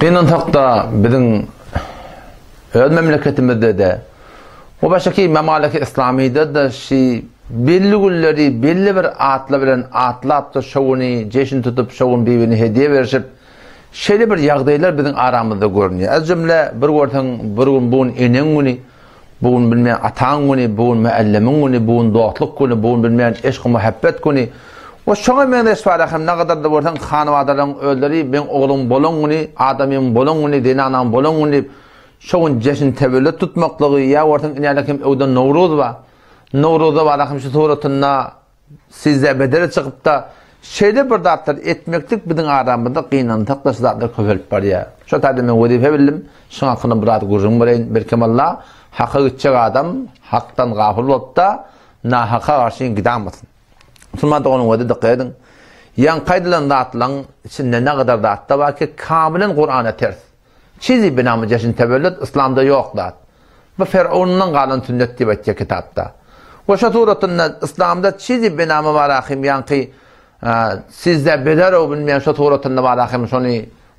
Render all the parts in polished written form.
Benim takda bizim öz memleketimizde de o başaki memleket İslami'de de belli günleri belli bir atla bilen atlap da şovunu ceşin tutup şovun birbirini hediye verişip şöyle bir yağdaylar bizim aramızda görünüyor. Az cümle bir görten bir gün bugün enen günü, bugün bilmeyen atan günü, bugün müellemin günü, bugün dostluk günü, bugün bilmeyen eşk muhabbet günü. O şoňa men esfarahem ne kadar da görsen hanwadaryň öldüri ben oğlum bolon günü, adamym bolon günü, dinanam bolon günü şoň jeşin tebellet tutmaklygy ya ortan inalakim öwden Nowruz ba. Nowruzda barakim şu suratynda sizde bedere çykyp da şeýle bir datlar etmeklik biziň aramyzda gynandyk datlar köpelip barýar. Şo taýda men wezife bildim. Şoňa kyny bir at gurrun bilen berkem Allah hakka gitjek adam hakdan gafil bolup da nahaka garşy gidamasyn. Musulman doğanın vade dikkat edin. Yan kaydılan dağıtılan içinde ne kadar dağıttı var ki kamilen Kur'an'a ters. Çizi binamı ceşin tebellet İslam'da yok dağıt. Bu Fer'un'un kalan sünnet dibetçe kitapta. O şaturatında İslam'da çizi binamı var ahim yankı sizde beder o bilmeyen şaturatında var ahim şunu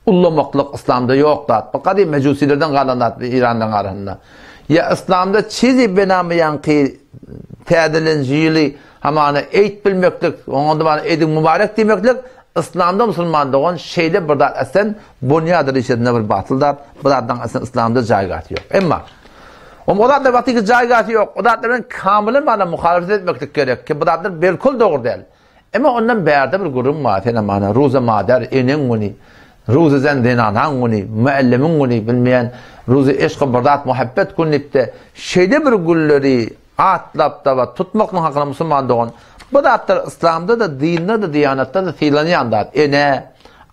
ullamaklık İslam'da yok dağıt. Bu kadar mecusilerden kalan dağıt İran'dan arasında. Ya İslam'da çizi binamı yankı tedilin jili hamana eğit bilmeklik, onda bana edin mübarek demeklik, İslam'da Müslüman doğan şeyle burada esen bunyadır işlerinde bir batıldar, buradan esen İslam'da caygati yok. Ama o da batı caygati yok. O da ben kamilen bana muhalefet etmeklik gerek ki bu da belkul doğru değil. Ama ondan berde bir gurum var. Bana ruza mader enen guni, ruza zendinan guni, müellemin guni bilmeyen ruza eşkı birdat muhabbet gunnipte şeyde bir gulleri atlap da tutmakla hakkında Müslüman doğan. Bu da İslam'da da, dinde de, diyanatta da filanyan da. Ene,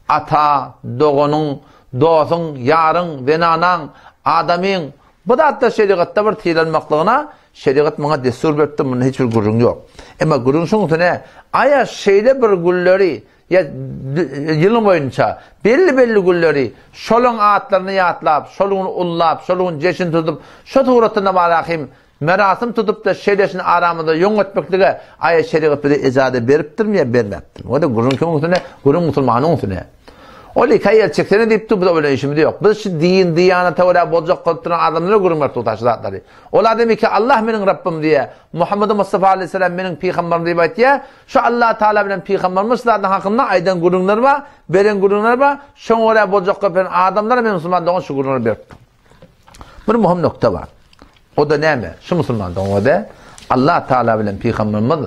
ata, doğunun, doğsun, yarın, denanan, adamın. Bu da hatta şeriatta bir filanmaklığına, şeriat bana destur verdi, bunun hiçbir gurun yok. Ama gurun şunu ne? Aya şeyde bir gulleri, ya yılın boyunca belli gulleri, şolun atlarını yatlap, şolun ullap, şolun ceşin tutup, şu tuğratına balakim, merasim tutup da şeriatın aramında yon etmeklige ayet şeriat bize icade beripdir mi ya bermepdir. O da gurun kimin ne? Gurun Müslümanın ne? Oli kayel çeksene deyip bu da öyle işimiz yok. Biz şu din, diyanete öyle bozuk kıltıran adamlara gurun var tutaşlatları. Ola demek ki Allah benim Rabbim diye, Muhammed Mustafa Aleyhisselam benim peygamberim diye diye, şu Allah Teala bilen peygamberimiz hakkında aydan gurunlar var, beren gurunlar var, şu öyle bozuk kıltıran adamlara benim Müslüman doğan şu gurunları beriptir. Bir mühim nokta var. O da ne mi? Şu Müslümandan o da Allah Teala bilen peygamberimiz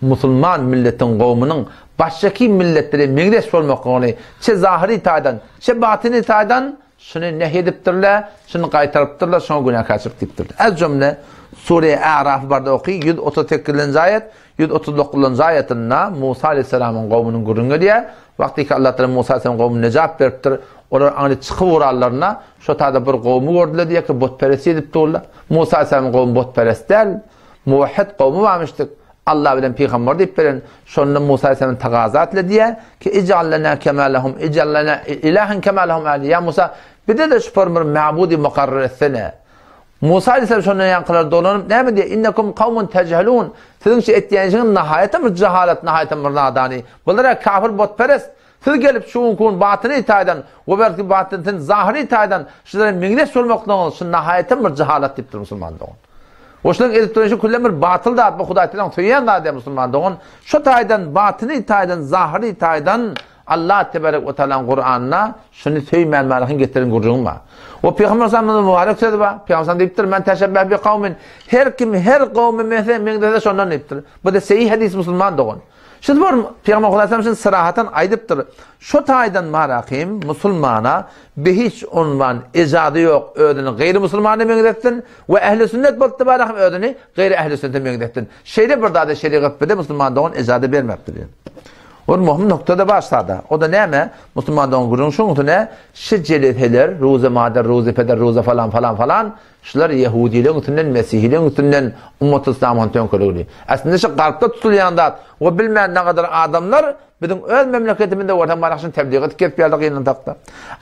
Müslüman milletin kavminin baştaki milletleri migres olmak onu çe zahiri taydan çe batini taydan şunu nehyediptirler, şunu qaytarıptırlar, şunu günah kaçırıptırlar. Az cümle Sure-i A'raf barda okuy 138. ayet 139. ayetinde Musa Aleyhisselam'ın kavminin gurunga diye vakti ki Allah Teala Musa Aleyhisselam'ın kavmine necap veriptir. Onlar anı çıkıp vurarlarına şu taada bir kavmi gördüler diye ki botperest edip durdular. Musa Aleyhisselam'ın kavmi botperest değil, muvahhid kavmi varmıştık. Allah bilen peygamber deyip veren şonda Musa Aleyhisselam'ın tagazatla diye ki ic'allena kema lehum ic'allena ilahen kema lehum ali. Ya Musa bir de şu formür ma'budi mukarrer etsene. Musa Aleyhisselam şonda yankılar dolanıp ne mi diye innekum kavmun techelun. Sizin şu ettiğinizin nihayeten bir cehalet, nihayeten bir nadani. Bunlara kafir botperest. Siz gelip şu kun batını itaydan, o belki batının zahiri itaydan, şunların migres olmaktan şu nihayeten bir cehalet deyiptir Müslüman doğun. Oşlan editörünü kullan bir batıl da atma Huday Teala'nın tüyen da diye Müslüman doğun. Şu taydan, batını itaydan, zahiri itaydan Allah Tebarek ve Teala'nın Kur'an'ına şunu tüymeyen malikin getirin gurruğun var. O Peygamber Sallallahu mübarek söyledi var. Peygamber deyiptir, men teşebbeh bi kavmin. Her kim, her kavmin mesela mengdede şondan deyiptir. Bu da sahih hadis Müslüman doğun. Şimdi bu Peygamber Aleyhisselam'ın sırahaten aydıptır. Şu taydan marakim Müslümana hiç unvan icadı yok ödünü gayri Müslümanı mengdettin ve ehli sünnet boltu barakim ödünü gayri ehli sünnete mengdettin. Şeyde bir daha da şeriat bide Müslüman doğan icadı vermeptir. O mühim noktada başladı. O da ne mi? Müslüman doğan gurun şunu ne? Şeceleteler, ruze mader, ruze peder, ruze falan. Şular Yahudilerin üstünden, Mesihlilerin üstünden Ummet-i İslam'ın tönkörüğü. Aslında şu kalpta tutulayanlar, o bilmeyen ne kadar adamlar bizim öz memleketimizde ortam barakşın tebliğ edip gelip geldik yayınlandıkta.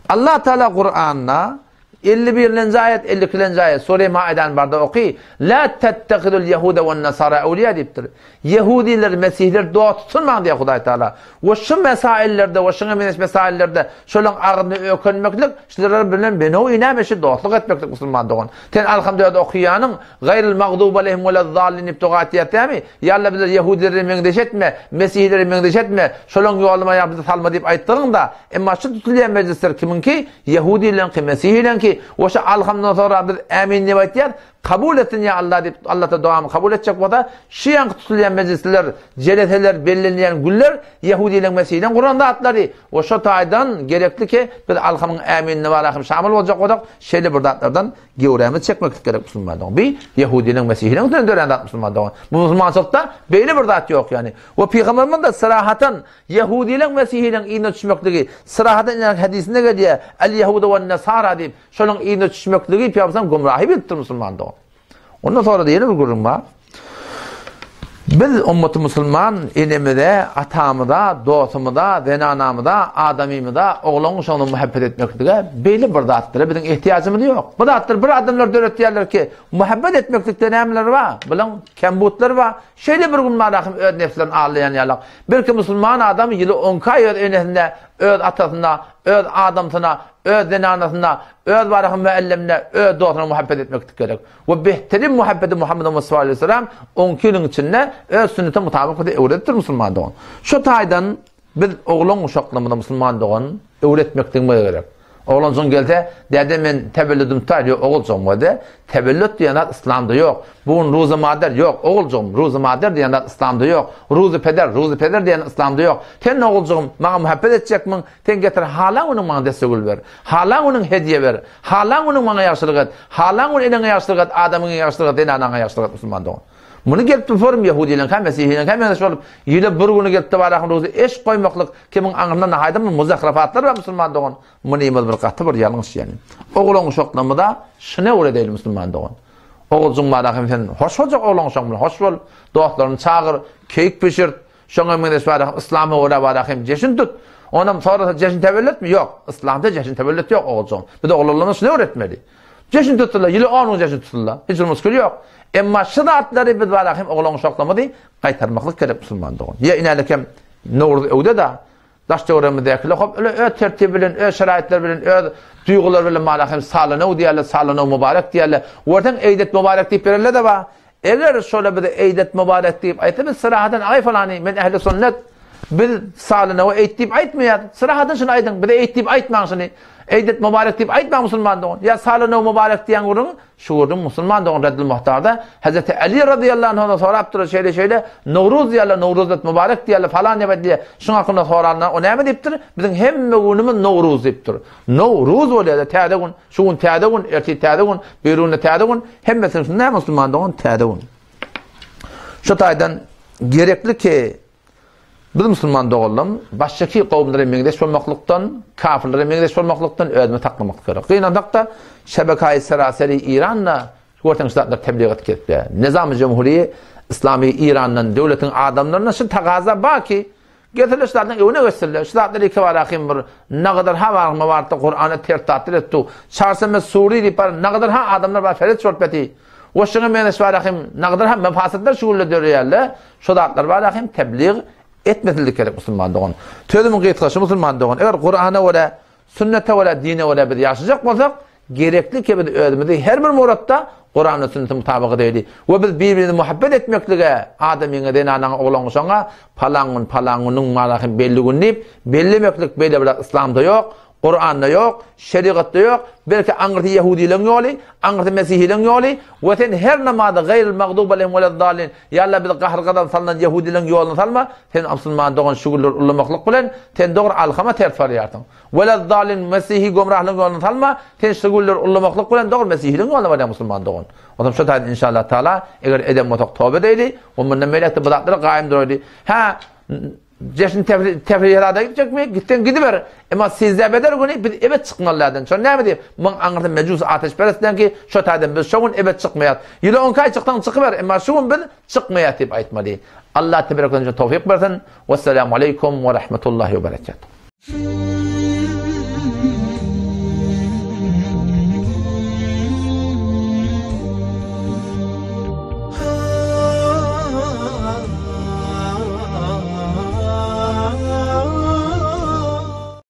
Allah Teala Kur'an'na 51. ayet, 52. ayet Sure-i Ma'ide'nin barda okuy. La tettehidul Yehude ve Nasara evliya deyiptir. Yahudiler, Mesihler dost tutulmaň diye Hudaý Taala. O şu mesaillerde, o şuna menes mesaillerde şolaň agyny ökönmeklik, şular bilen beno inameşi dostluk etmeklik musulman dogan. Ten alhamdulillah okuýanyň gayril magdubi aleyhim velezzallin ibtigatiyatami. Yalla bize Yahudileri meňdeşetme, Mesihleri meňdeşetme, şolaň ýoluma ýabydy salma diýip aýtdyň da, emma şu tutulýan meclisler kiminki? Yahudilerin, Mesihlerin o şu alhamdülillah sonra biz amin diye aytýar, kabul etsin ya Allah deyip Allah'ta duamı kabul edecek bu da şiyan tutulayan meclisler, celeteler, belirleyen güller Yahudilerin, Mesihlerin Kur'an'da atları. O şu taydan gerekli ki biz alhamın aminini var akım şamil olacak odak şeyli burada atlardan gevremiz çekmek gerek Müslümanlar. Bir Yahudilerin, Mesihlerin döndürende at Müslümanlar. Bu Müslümanlıkta belli burada at yok yani. O Peygamber'in de sırahaten Yahudilerin, Mesihlerin iğne düşmekliği sırahaten hadisinde geliyor. El Yahuda ve Nasara deyip şunun iğne düşmekliği Peygamber'in gumrahi bildir Müslümanlar. Ondan sonra da yeni bir kurum var. Biz ümmeti Müslüman ilimide, atamıda, dostumıda, zenanamıda, adamimıda, oğlan uşağına muhabbet etmekliğe belli bir dağıttır. Bizim ihtiyacımız yok. Bu dağıttır. Bir adamlar dört diyorlar ki muhabbet etmeklikte nemler var. Bunun kembutlar var. Şöyle bir gün marahim öd nefslerini ağlayan yalak. Belki Müslüman adam yılı 10 kay öd enesinde, öd atasına, öd adamsına, öd zenanasına, öd varahım ve ellemine, öd dostuna muhabbet etmeklik gerek. Ve behterin muhabbeti Muhammed Mustafa Aleyhisselam 10 kilin içinde öd sünnete mutabık öğrettir Müslüman doğun. Şu taydan biz oğlan uşaklığımda Müslüman doğun öğretmekten gerek. Oğlan son gelse dedi men tevellüdüm tutar oğulcum dedi. Tevellüt diyen İslam'da yok. Bunun ruzu mader yok. Oğulcum ruzu mader diyen İslam'da yok. Ruzu peder diyen İslam'da yok. Ten oğulcum bana muhabbet edecekmin. Ten getir halan onun bana destek ver. Halan onun hediye ver. Halan onun bana yaşlılık et. Halan onun eline yaşlılık et. Adamın yaşlılık et. Enanana yaşlılık et Müslüman doğun. Bunu gelip tuturum Yahudiyle, hem Mesihliyle, hem Mesih olup, yine bir günü gelip de var ruzu eş koymaklık, kimin anından hayda mı muzakrafatlar var Müslüman doğun. Bunu imel bir katı bir yanlış yani. Oğlan uşaklamı da şuna öyle değil Müslüman doğun. Oğulcun var efendim, hoş olacak oğlan uşaklamı, hoş ol, doğatlarını çağır, keyik pişir, şuna menes var İslam'ı oraya var efendim, ceşin tut. Ondan sonra ceşin tevellüt mü? Yok. İslam'da ceşin tevellüt yok oğulcun. Bir de oğlanlarına şuna öğretmeli. Ceşin tuttular, yılı 10 ceşin tuttular. Hiç muskül yok. Emma şıdatları bir var ahim oğlan uşaklama değil, kaytarmaklık gerek Müslüman doğun. Ya inalekem Novruz evde da, daşta öğrenmedekile, öyle tertib bilin, öyle şeraitler bilin, öyle duygular bilin malahim salanav diyerler, salanav mübarek diyerler. Oradan eydet mübarek deyip verirler de var. Eğer şöyle bir de eydet mübarek deyip ayetimiz sırahadan ay falani, men ehli sünnet, bir salanav eydet deyip ayetmiyor. Sırahadan şunu aydın, bir de eydet deyip ayetmeyin şunu. Eydet mübarek deyip ayetmeyin Müslüman doğun. Ya salanav mübarek diyen kurun, şu kurun Müslüman doğun Reddil Muhtar'da. Hazreti Ali radıyallahu anh'a sorap durur şeyle, Novruz diyorlar, Novruzet mübarek diyorlar falan yapar diye. Şun hakkında soranlar, o ne mi deyiptir? Bizim hem günümüz Novruz deyiptir. Novruz oluyor da teade gün, şu gün teade gün, erti teade gün, bir gün teade gün, hem mesela ne Müslüman doğun teade gün. Şu taydan gerekli ki biz Müslüman doğalım, baştaki kavimlere mengdeş olmaklıktan, kafirlere mengdeş olmaklıktan ödeme taklamak gerek. Kıynadak da şebekayı seraseri İran'la ortadan şidatlar tebliğ etkiledi. Nizam-ı Cumhuriye İslami İran'ın devletin adamlarına şu takaza var ki getirir şidatların evine gösterirler. Şidatları iki var akim bir ne kadar ha var mı var da Kur'an'ı tertatil etti. Çarşamba Suriye dipar ne kadar ha adamlar var ferit şortbeti. O şuna mengdeş var akim ne kadar ha mefasetler şugulle dörüyorlar. Şidatlar var akim tebliğ etmetildik gerek Müslüman doğun. Tözümün gıytkaşı Müslüman doğun. Eğer Kur'an'a öyle, sünnete öyle, dine öyle bir yaşayacak olsak, gerekli ki bir ödümüzde her bir muratta Kur'an'la sünnete mutabık değil. Ve biz birbirini muhabbet etmekliğe, adamın denanına oğlan uşağına, palanğının malakın belli gün deyip, belli meklik belli bir İslam'da yok, Kur'an'da yok, şeriatta yok, belki anırtı Yahudilerin yolu, anırtı Mesihlerin yolu, ve sen her namada gayril mağdub aleyhim veleddallin, yalla bir kahrıkadan salınan Yahudilerin yolunu salma, sen Müslüman doğan şugullar ullamaklık bilen, sen doğru alkama ters fariyatın. Veleddallin Mesih'i gomrahlığın yolunu salma, sen şugullar ullamaklık bilen doğru Mesihlerin yolunu var ya Müslüman doğan. O zaman şu tayın inşallah Teala, eğer edem otak tövbe deydi, o bundan melekte bıdakları kaimdir öyle. Ha, ceşin tefriyelerde gidecek mi? Gitten gidiver. Ama sizde beder günü bir evet çıkmalılardan. Sonra ne mi diyeyim? Ben anırtı mecus ateşperestden ki şu taydan biz şoğun evet çıkmayat. Yılı 10 kay çıktan çıkıver. Ama şoğun biz çıkmayat deyip aytmalı. Allah tebarek ve tevfik versin. Vesselamu aleyküm ve rahmetullahi ve berekatuhu.